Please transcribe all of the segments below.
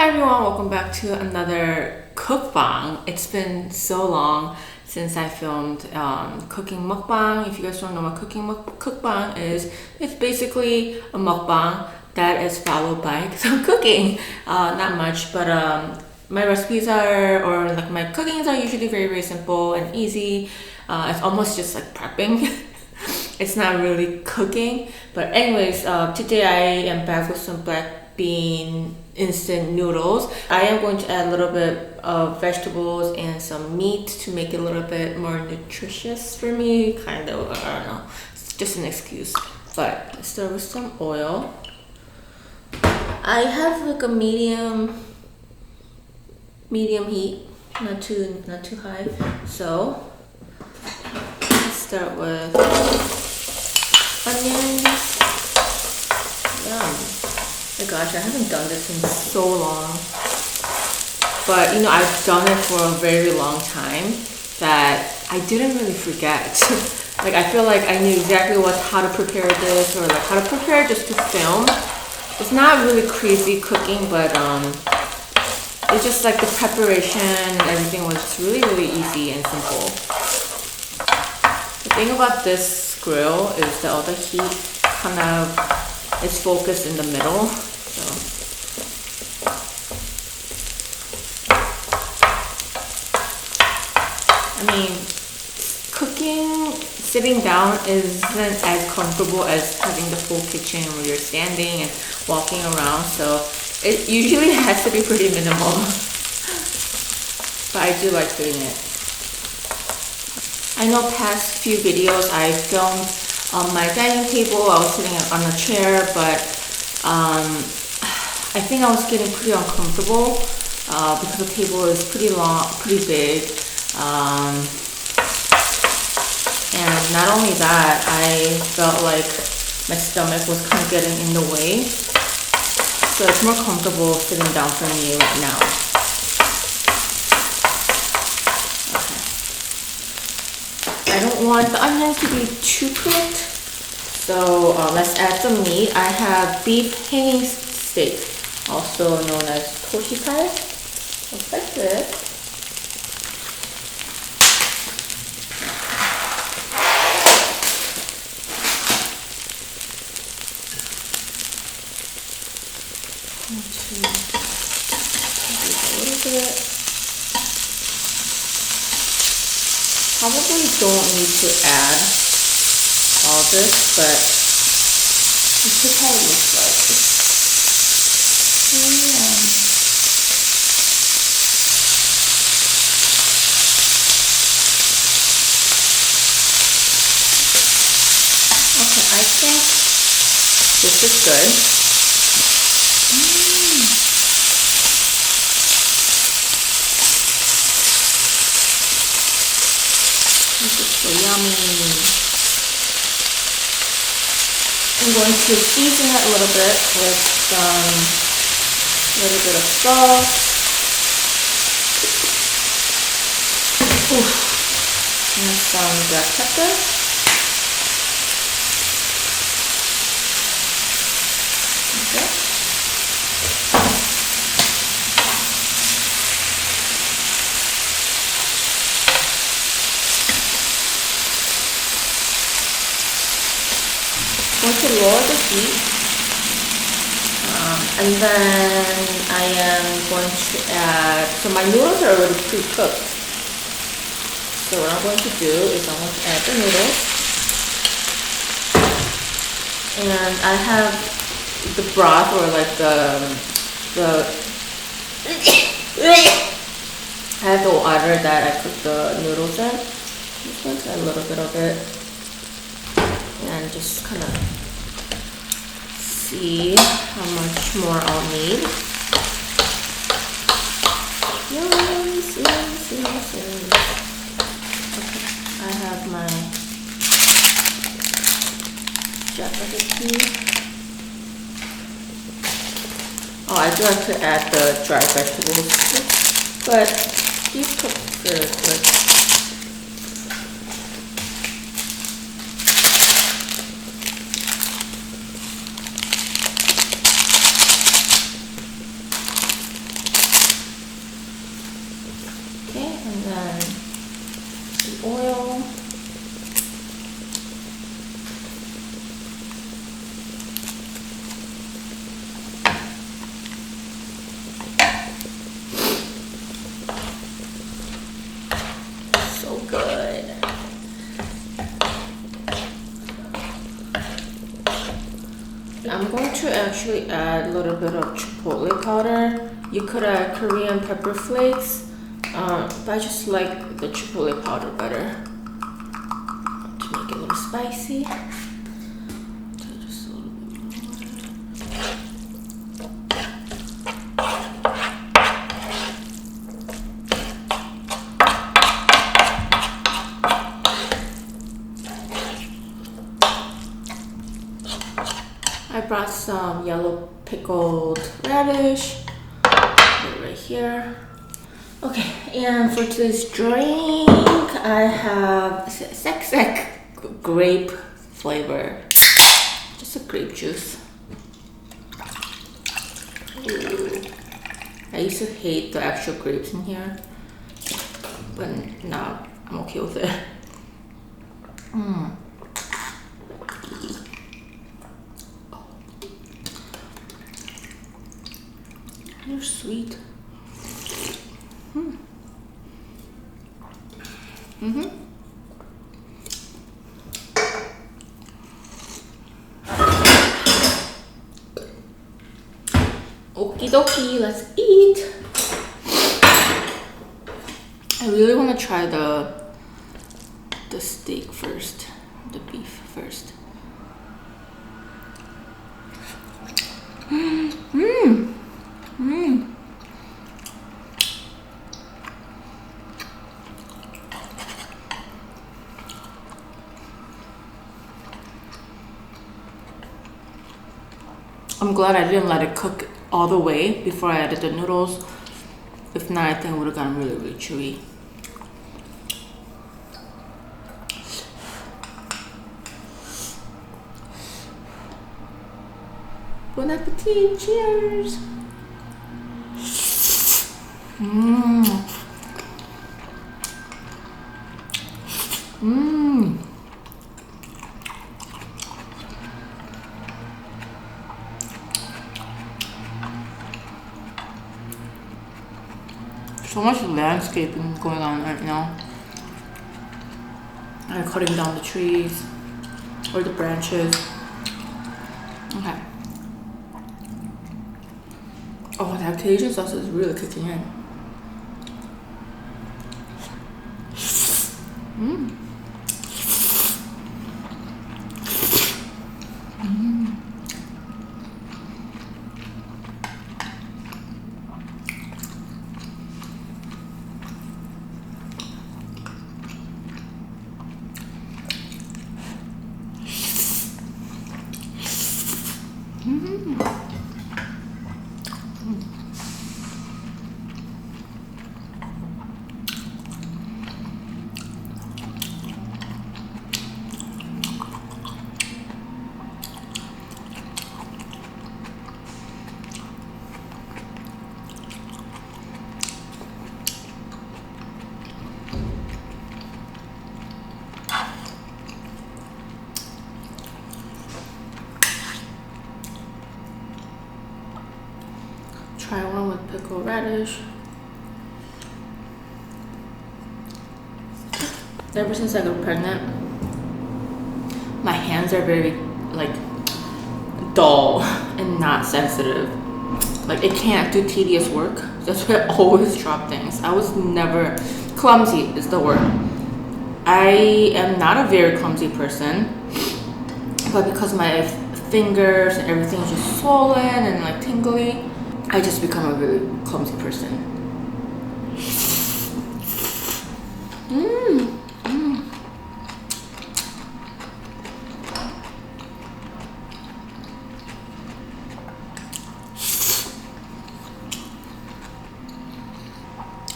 Hi everyone, welcome back to another cookbang. It's been so long since I filmed cooking mukbang. If you guys don't know what cookbang is, it's basically a mukbang that is followed by some cooking. Not much, but my recipes are, or like my cookings are usually very simple and easy. It's almost just like prepping. It's not really cooking. But anyways, today I am back with some black bean instant noodles. I am going to add a little bit of vegetables and some meat to make it a little bit more nutritious for me. Kind of, I don't know. It's just an excuse. But let's start with some oil. I have like a medium heat, not too high. So let's start with onions. Yum. Oh my gosh, I haven't done this in so long. But you know, I've done it for a very long time that I didn't really forget. Like I feel like I knew exactly how to prepare this, or like how to prepare just to film. It's not really crazy cooking, but it's just like the preparation and everything was just really easy and simple. The thing about this grill is that all the heat kind of is focused in the middle. So I mean, cooking sitting down isn't as comfortable as having the full kitchen where you're standing and walking around, so it usually has to be pretty minimal. But I do like doing it. I know past few videos I filmed on my dining table. I was sitting on a chair, but I think I was getting pretty uncomfortable because the table is pretty long, pretty big. And not only that, I felt like my stomach was kind of getting in the way. So it's more comfortable sitting down for me right now. I don't want the onions to be too cooked, so let's add some meat. I have beef hanging steak, also known as toshikai. Looks like this. A little bit. Probably don't need to add all this, but this is how it looks like. Okay, I think this is good. This is so yummy. I'm going to season it a little bit with some little bit of salt. And some black pepper. Okay. I'm going to lower the heat, and then I am going to add, so my noodles are already pre-cooked. So what I'm going to do is I'm going to add the noodles, and I have the broth, or like I have the water that I cooked the noodles in. I'm just going to add a little bit of it. And just kind of see how much more I'll need. Yes. Okay, I have my spaghetti. Oh, I do have to add the dry vegetables, but these cook good. And then the oil. So good. I'm going to actually add a little bit of chipotle powder. You could add Korean pepper flakes, but I just like the chipotle powder better to make it a little spicy. Okay, just a little bit more. I brought some yellow pickled radish, put it right here. Okay, and for today's drink, I have sec grape flavor, just a grape juice. Ooh. I used to hate the actual grapes in here, but now I'm okay with it. They're sweet. Okie dokie, let's eat. I really want to try the steak first, the beef first. I'm glad I didn't let it cook all the way before I added the noodles. If not, I think it would have gotten really, really chewy. Bon appetit! Cheers! So much landscaping going on right now. I'm cutting down the trees or the branches. Okay. Oh, that Cajun sauce is really kicking in. Try one with pickled radish. Ever since I got pregnant, my hands are very like dull and not sensitive. Like it can't do tedious work. That's why I always drop things. I was never clumsy is the word. I am not a very clumsy person, but because my fingers and everything is just swollen and like tingly, I just become a really clumsy person.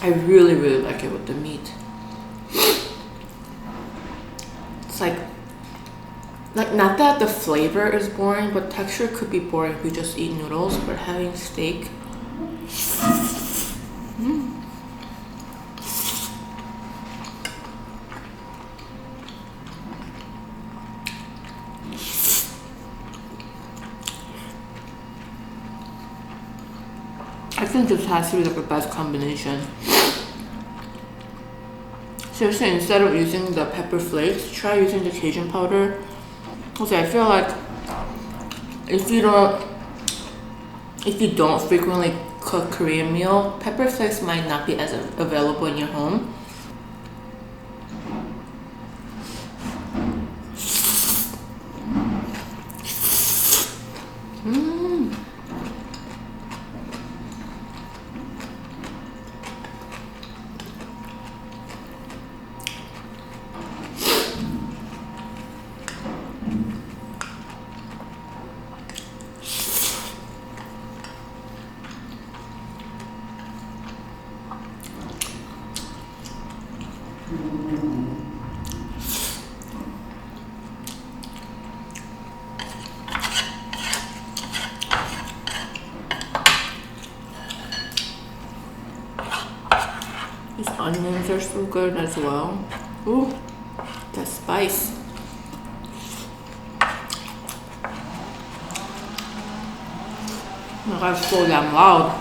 I really, really like it with the meat. It's like not that the flavor is boring, but texture could be boring if we just eat noodles, but having steak. I think this has to be like the best combination. Seriously, instead of using the pepper flakes, try using the Cajun powder. Okay, I feel like if you don't frequently cook Korean meal, pepper flakes might not be as available in your home. These onions are so good as well. Ooh, the spice. Oh my god, it's so damn loud.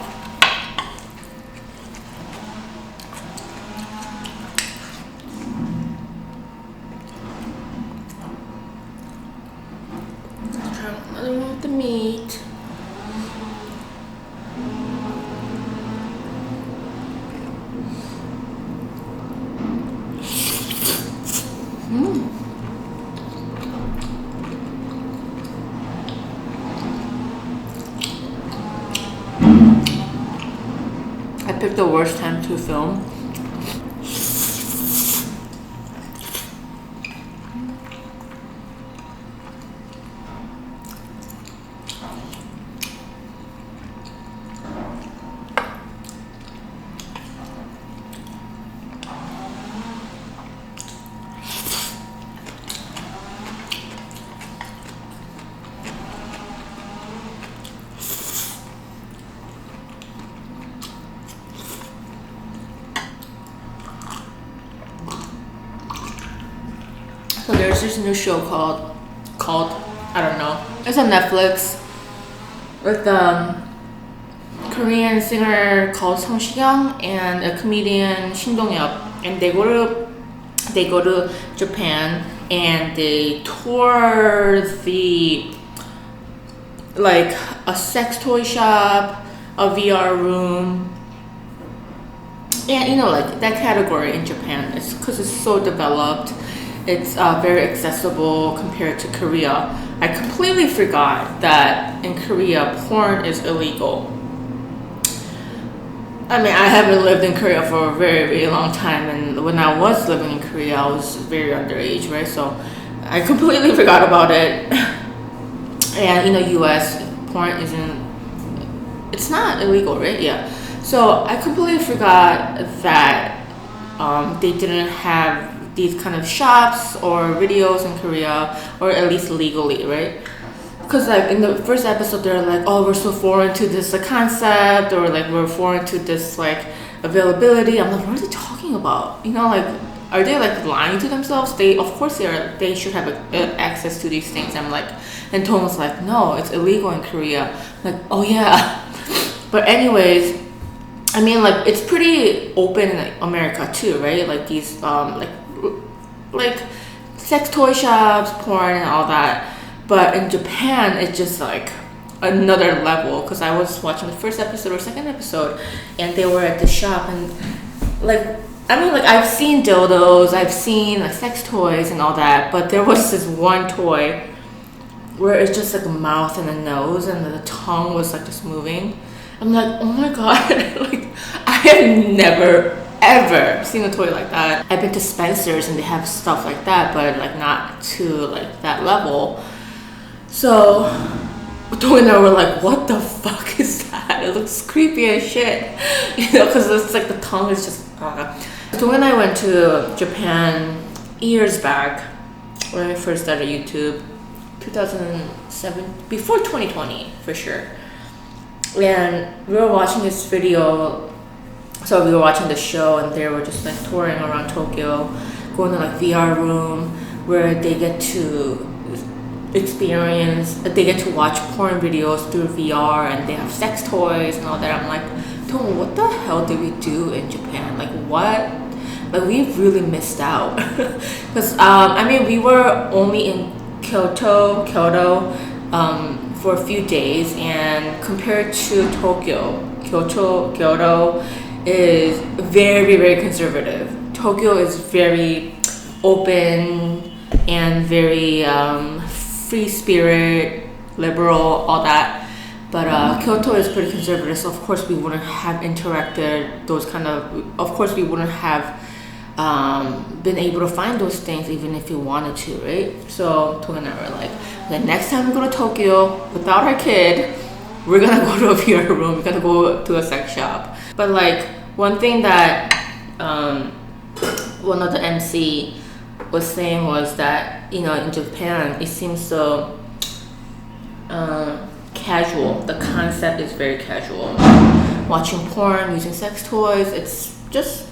Let's try another one with the meat. I picked the worst time to film. So there's this new show called I don't know. It's on Netflix with Korean singer called Song Young and a comedian Shin Dong-yeop, and they go to Japan and they tour the like a sex toy shop, a VR room, and you know, like that category in Japan. It's because it's so developed. It's very accessible compared to Korea. I completely forgot that in Korea, porn is illegal. I mean, I haven't lived in Korea for a very, very long time, and when I was living in Korea, I was very underage, right? So I completely forgot about it. And you know, US porn it's not illegal, right? Yeah. So I completely forgot that they didn't have these kind of shops or videos in Korea, or at least legally, right? Because like in the first episode, they're like, "Oh, we're so foreign to this concept," or like, "We're foreign to this like availability." I'm like, "What are they talking about?" You know, like, are they like lying to themselves? Of course they should have access to these things. I'm like, and Tom was like, "No, it's illegal in Korea." I'm like, oh yeah. But anyways, I mean, like, it's pretty open in America too, right? Like these like sex toy shops, porn, and all that. But in Japan, it's just like another level. Because I was watching the first episode or second episode, and they were at the shop, and like, I mean, like, I've seen dildos, I've seen like sex toys and all that, but there was this one toy where it's just like a mouth and a nose, and the tongue was like just moving. I'm like, oh my god, like, I have never ever seen a toy like that. I've been to Spencer's and they have stuff like that, but like not to like that level. So Toy and I were like, what the fuck is that? It looks creepy as shit, you know, because it's like the tongue is just Toy and I went to Japan years back when I first started YouTube, 2007, before 2020 for sure. And we were watching this video, so we were watching the show, and they were just like touring around Tokyo, going to like VR room where they get to they get to watch porn videos through VR, and they have sex toys and all that. I'm like, Tone, what the hell did we do in Japan? Like what? Like we really missed out. Because I mean, we were only in Kyoto, for a few days, and compared to Tokyo, Kyoto is very, very conservative. Tokyo is very open and very free spirit, liberal, all that. But Kyoto is pretty conservative, so of course we wouldn't have interacted those kind of course we wouldn't have been able to find those things even if we wanted to, right? So Toga and I were like, the next time we go to Tokyo without our kid, we're gonna go to a PR room, we're gonna go to a sex shop. But like one thing that one of the MC was saying was that, you know, in Japan it seems so casual. The concept is very casual. Watching porn, using sex toys, it's just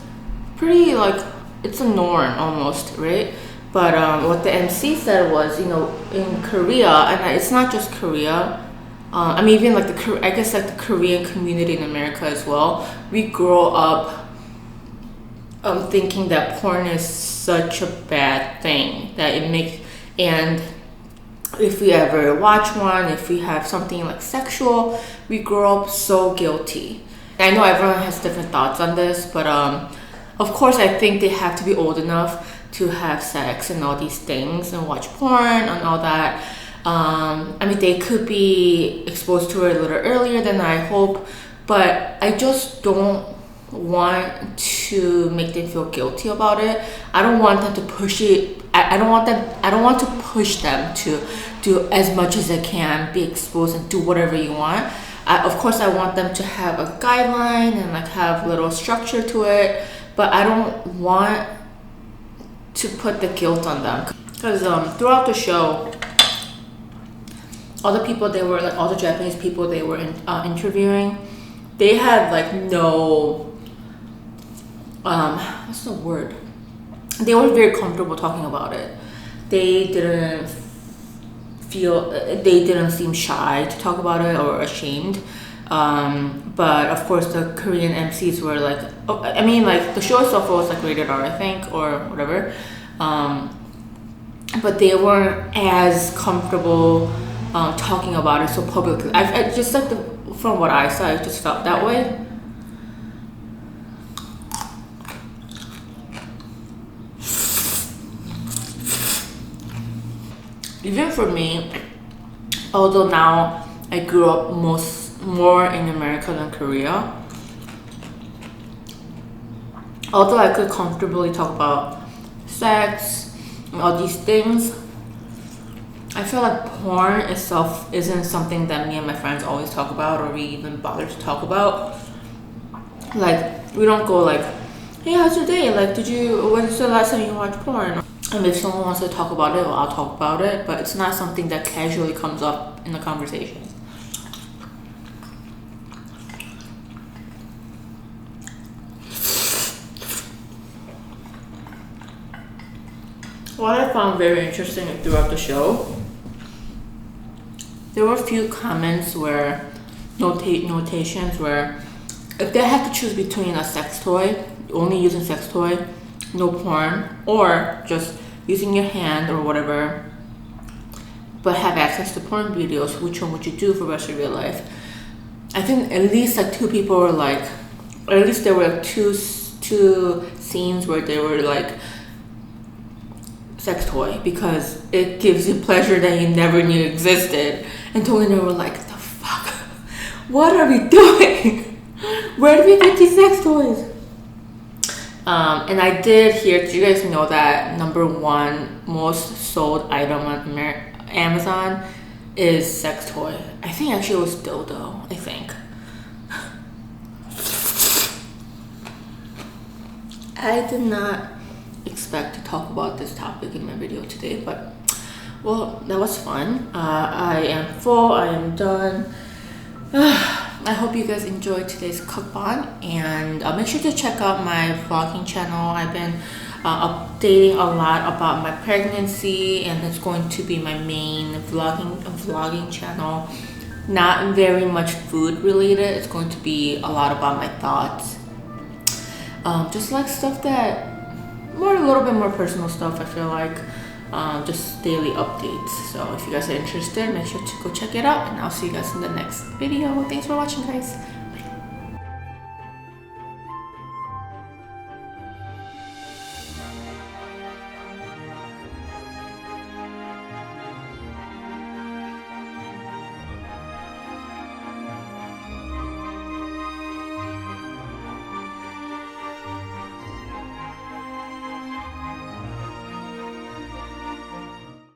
pretty like, it's a norm almost, right? But what the MC said was, you know, in Korea, and it's not just Korea, I mean even like I guess like the Korean community in America as well, we grow up thinking that porn is such a bad thing that it makes, and if we ever watch one, if we have something like sexual, we grow up so guilty. I know everyone has different thoughts on this, but of course I think they have to be old enough to have sex and all these things and watch porn and all that. I mean, they could be exposed to it a little earlier than I hope, but I just don't want to make them feel guilty about it. I don't want them to push it. I don't want to push them to do as much as they can, be exposed and do whatever you want. Of course I want them to have a guideline and like have a little structure to it, but I don't want to put the guilt on them. Because throughout the show, all the people they were like, all the Japanese people they were interviewing, they had like no what's the word? They were very comfortable talking about it. They didn't seem shy to talk about it or ashamed. But of course the Korean MCs were like, I mean like the show itself was like rated R, I think, or whatever. But they weren't as comfortable talking about it so publicly. I just like from what I saw, I just felt that way. Even for me, although now I grew up more in America than Korea, although I could comfortably talk about sex and all these things, I feel like porn itself isn't something that me and my friends always talk about or we even bother to talk about. Like, we don't go like, hey, how's your day? Like, when's the last time you watched porn? And if someone wants to talk about it, well, I'll talk about it, but it's not something that casually comes up in the conversation. What I found very interesting throughout the show, there were a few comments where notations where if they had to choose between a sex toy, only using sex toy, no porn, or just using your hand or whatever, but have access to porn videos, which one would you do for the rest of your life? I think at least like two people were like, or at least there were like two scenes where they were like, sex toy, because it gives you pleasure that you never knew existed. And Tony and I were like, the fuck? What are we doing? Where do we get these sex toys? And I did hear, do you guys know that #1 most sold item on Amazon is sex toy? I think actually it was dildo, I think. I did not expect to talk about this topic in my video today, but well, that was fun. I am full, I am done. I hope you guys enjoyed today's cookbang, and make sure to check out my vlogging channel. I've been updating a lot about my pregnancy, and it's going to be my main vlogging channel. not very much food related. It's going to be a lot about my thoughts. Just like stuff that a little bit more personal stuff, I feel like. Just daily updates. So if you guys are interested, make sure to go check it out, and I'll see you guys in the next video. Thanks for watching, guys.